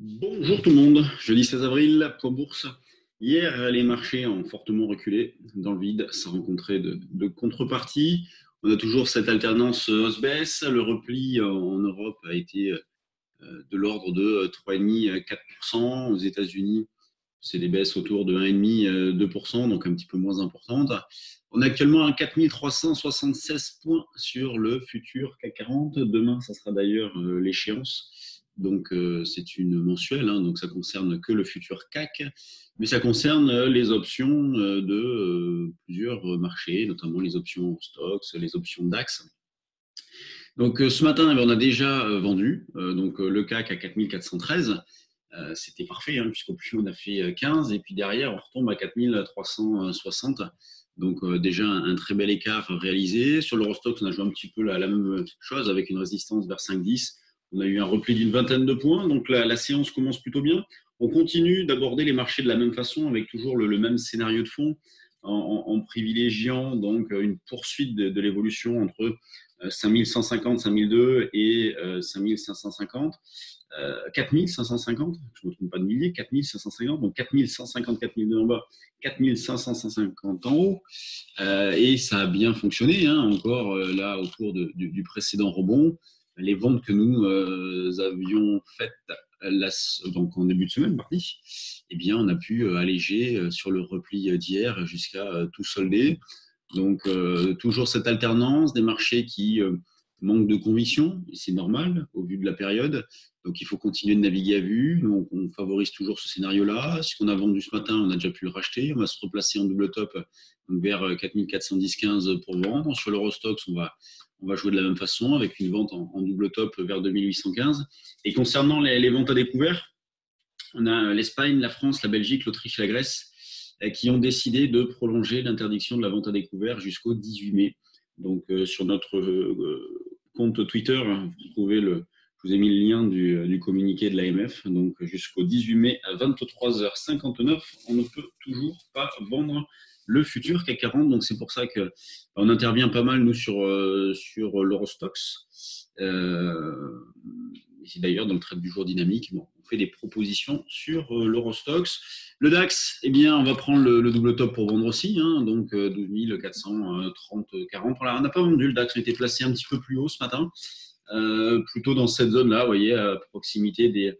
Bonjour tout le monde, jeudi 16 avril pour Bourse. Hier, les marchés ont fortement reculé dans le vide, sans rencontrer de contrepartie. On a toujours cette alternance hausse-baisse. Le repli en Europe a été de l'ordre de 3,5-4%. Aux États-Unis, c'est des baisses autour de 1,5-2%, donc un petit peu moins importantes. On a actuellement un 4376 points sur le futur CAC 40. Demain, ça sera d'ailleurs l'échéance. Donc, c'est une mensuelle, hein, donc ça concerne que le futur CAC, mais ça concerne les options de plusieurs marchés, notamment les options stocks, les options DAX. Donc, ce matin, on a déjà vendu. Donc, le CAC à 4413. C'était parfait, hein, puisqu'au plus on a fait 15, et puis derrière, on retombe à 4360. Donc, déjà un très bel écart réalisé. Sur l'Eurostoxx, on a joué un petit peu la même chose avec une résistance vers 5,10. On a eu un repli d'une vingtaine de points. Donc, la séance commence plutôt bien. On continue d'aborder les marchés de la même façon, avec toujours le même scénario de fond, en privilégiant donc une poursuite de l'évolution entre 5150, 5002 et 5550. 4550, je ne me trompe pas de milliers, 4550, donc 4150, 4002 en bas, 4550 en haut. Et ça a bien fonctionné, hein, encore là, au cours du précédent rebond. Les ventes que nous avions faites donc en début de semaine, mardi, eh bien, on a pu alléger sur le repli d'hier jusqu'à tout solder. Donc, toujours cette alternance des marchés qui manquent de conviction, et c'est normal au vu de la période. Donc, il faut continuer de naviguer à vue. Nous, on favorise toujours ce scénario-là. Ce qu'on a vendu ce matin, on a déjà pu le racheter. On va se replacer en double top donc vers 4410-15 pour vendre. Sur l'Eurostoxx, on va jouer de la même façon avec une vente en double top vers 2815. Et concernant les ventes à découvert, on a l'Espagne, la France, la Belgique, l'Autriche et la Grèce qui ont décidé de prolonger l'interdiction de la vente à découvert jusqu'au 18 mai. Donc, sur notre compte Twitter, je vous ai mis le lien du communiqué de l'AMF. Donc, jusqu'au 18 mai à 23h59, on ne peut toujours pas vendre le futur CAC 40. Donc, c'est pour ça qu'on intervient pas mal, nous, sur l'Eurostoxx. C'est d'ailleurs dans le trade du jour dynamique, bon, on fait des propositions sur l'Eurostoxx. Le DAX, eh bien, on va prendre le double top pour vendre aussi, hein, donc 12 430, 40. Voilà, on n'a pas vendu le DAX, on était placé un petit peu plus haut ce matin, plutôt dans cette zone-là, vous voyez, à proximité des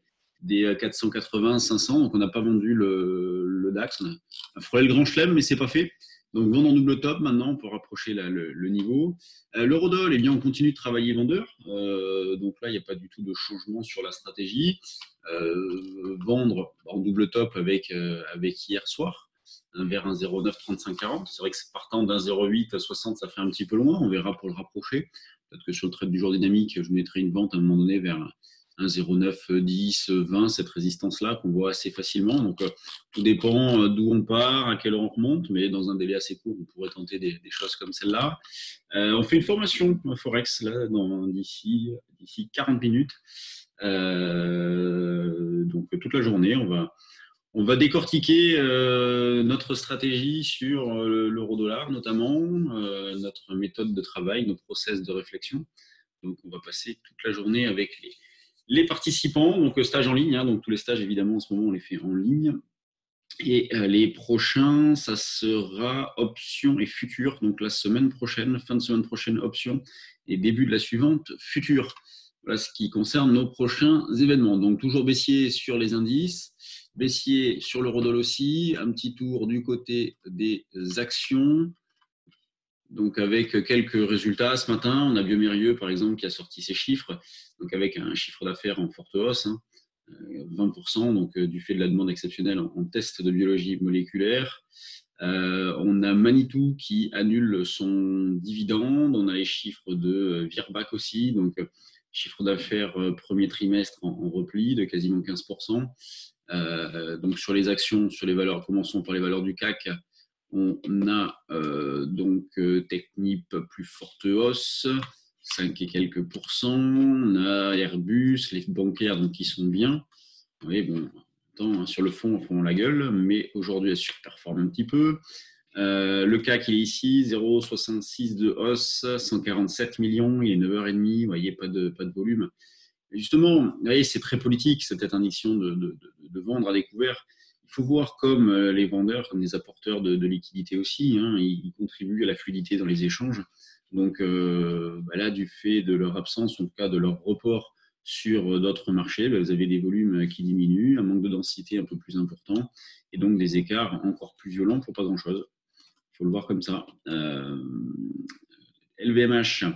480, 500. Donc, on n'a pas vendu le DAX. On a frôlé le grand chelem, mais c'est pas fait. Donc, vendre en double top maintenant pour rapprocher le niveau. L'eurodoll, eh bien, on continue de travailler vendeur. Donc là, il n'y a pas du tout de changement sur la stratégie. Vendre en double top avec hier soir, vers un 0,93540. C'est vrai que partant d'un 0,860, ça fait un petit peu loin. On verra pour le rapprocher. Peut-être que sur le trade du jour dynamique, je mettrai une vente à un moment donné vers un 0,9, 10, 20, cette résistance-là qu'on voit assez facilement. Donc, tout dépend d'où on part, à quelle heure on remonte, mais dans un délai assez court, on pourrait tenter des choses comme celle-là. On fait une formation Forex là, d'ici 40 minutes. Donc, toute la journée, on va décortiquer notre stratégie sur l'euro-dollar notamment, notre méthode de travail, nos process de réflexion. Donc, on va passer toute la journée avec les participants, donc stage en ligne, hein, donc tous les stages évidemment en ce moment on les fait en ligne. Et les prochains, ça sera option et futur. Donc la semaine prochaine, fin de semaine prochaine, option et début de la suivante, futur. Voilà ce qui concerne nos prochains événements. Donc toujours baissier sur les indices, baissier sur l'eurodoll aussi, un petit tour du côté des actions. Donc avec quelques résultats ce matin, on a Biomérieux par exemple qui a sorti ses chiffres, donc avec un chiffre d'affaires en forte hausse, hein, 20%, donc du fait de la demande exceptionnelle en test de biologie moléculaire. On a Manitou qui annule son dividende, on a les chiffres de Virbac aussi, donc chiffre d'affaires premier trimestre en repli de quasiment 15%. Donc sur les actions, sur les valeurs, commençons par les valeurs du CAC. On a donc Technip plus forte hausse, 5 et quelques pourcents. On a Airbus, les bancaires donc qui sont bien. Oui, bon, attends, sur le fond, elles font la gueule, mais aujourd'hui, elles surperforment un petit peu. Le CAC, il est ici, 0,66 de hausse, 147 millions, il est 9h30, vous voyez, pas de volume. Et justement, vous voyez, c'est très politique, cette interdiction de vendre à découvert. Il faut voir comme les vendeurs, comme des apporteurs de liquidités aussi, hein, ils contribuent à la fluidité dans les échanges. Donc là, du fait de leur absence, en tout cas de leur report sur d'autres marchés, vous avez des volumes qui diminuent, un manque de densité un peu plus important, et donc des écarts encore plus violents pour pas grand-chose. Il faut le voir comme ça. LVMH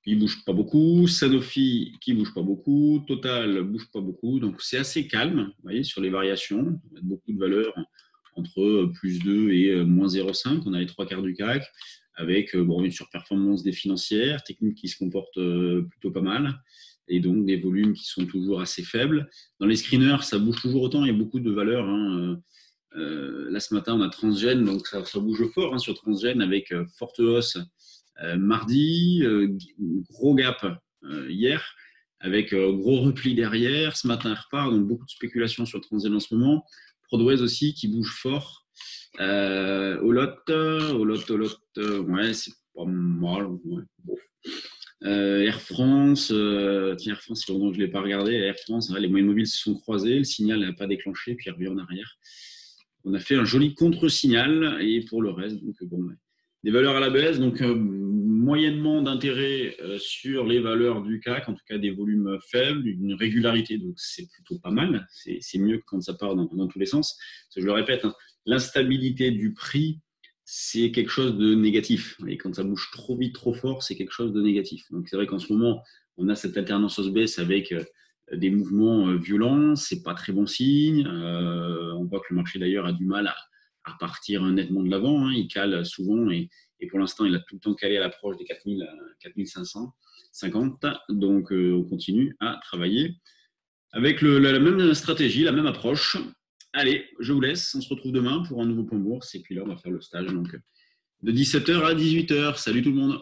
qui bouge pas beaucoup, Sanofi qui bouge pas beaucoup, Total bouge pas beaucoup, donc c'est assez calme, vous voyez, sur les variations, beaucoup de valeurs entre plus 2 et moins 0,5, on a les trois quarts du CAC, avec une surperformance des financières, techniques qui se comportent plutôt pas mal, et donc des volumes qui sont toujours assez faibles. Dans les screeners, ça bouge toujours autant, il y a beaucoup de valeurs, hein. Là ce matin on a Transgène, donc ça bouge fort, hein, sur Transgène, avec forte hausse mardi, gros gap hier, avec gros repli derrière. Ce matin, elle repart, donc beaucoup de spéculation sur Transgène en ce moment. Prodways aussi qui bouge fort. Olot, ouais, c'est pas mal. Ouais. Bon. Air France, Air France, c'est longtemps que je ne l'ai pas regardé. Air France, les moyens mobiles se sont croisés, le signal n'a pas déclenché, puis il revient en arrière. On a fait un joli contre-signal, et pour le reste, donc des valeurs à la baisse, donc moyennement d'intérêt sur les valeurs du CAC, en tout cas des volumes faibles, une régularité, donc c'est plutôt pas mal, c'est mieux que quand ça part dans tous les sens. Parce que je le répète, hein, l'instabilité du prix, c'est quelque chose de négatif, et quand ça bouge trop vite, trop fort, c'est quelque chose de négatif. Donc c'est vrai qu'en ce moment, on a cette alternance hausse-baisse avec des mouvements violents, c'est pas très bon signe. On voit que le marché d'ailleurs a du mal à partir nettement de l'avant, hein. Il cale souvent, et pour l'instant il a tout le temps calé à l'approche des 4550. Donc on continue à travailler avec la même stratégie, la même approche. Allez, je vous laisse, on se retrouve demain pour un nouveau point bourse, et puis là on va faire le stage donc de 17h à 18h. Salut tout le monde.